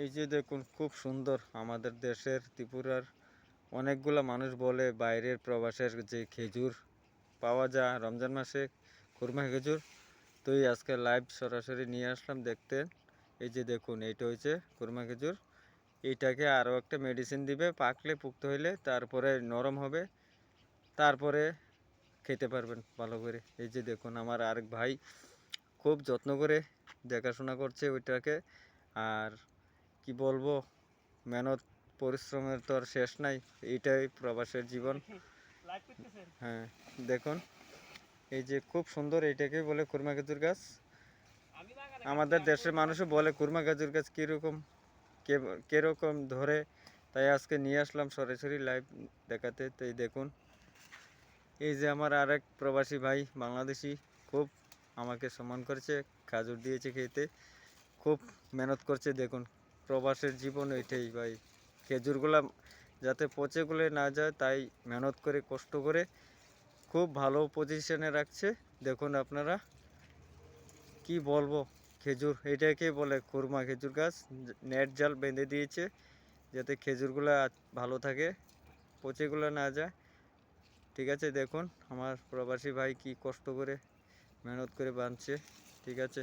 এই যে দেখুন, খুব সুন্দর আমাদের দেশের ত্রিপুরার অনেকগুলা মানুষ বলে বাইরের প্রবাসের যে খেজুর পাওয়া যায় রমজান মাসে, খুরমা খেজুর। তো এই আজকে লাইভ সরাসরি নিয়ে আসলাম দেখতে। এই যে দেখুন, এইটা হচ্ছে খুরমা খেজুর। এইটাকে আরও একটা মেডিসিন দিবে, পাকলে পুক্ত হইলে তারপরে নরম হবে, তারপরে খেতে পারবেন ভালো করে। এই যে দেখুন, আমার আরেক ভাই খুব যত্ন করে দেখাশোনা করছে ওইটাকে। আর কি বলবো, মেহনত পরিশ্রমের তো আর শেষ নাই। এইটাই প্রবাসের জীবন। হ্যাঁ, দেখুন এই যে খুব সুন্দর, এইটাকে বলে খুরমা খেজুর গাছ। আমাদের দেশের মানুষও বলে খুরমা খেজুর গাছ কীরকম কীরকম ধরে, তাই আজকে নিয়ে আসলাম সরাসরি লাইভ দেখাতে। তো এই দেখুন, এই যে আমার আরেক প্রবাসী ভাই বাংলাদেশি, খুব আমাকে সম্মান করেছে, খেজুর দিয়েছে খেতে, খুব মেহনত করছে। দেখুন, প্রবাসের জীবন এটাই ভাই। খেজুরগুলা যাতে পচে গলে না যায়, তাই মেহনত করে কষ্ট করে খুব ভালো পজিশনে রাখছে। দেখুন আপনারা, কি বলবো, খেজুর এটাকে বলে খুরমা খেজুর গাছ। নেট জাল বেঁধে দিয়েছে যাতে খেজুরগুলা ভালো থাকে, পচেগুলো না যায়। ঠিক আছে, দেখুন আমার প্রবাসী ভাই কি কষ্ট করে মেহনত করে বাঁধছে। ঠিক আছে।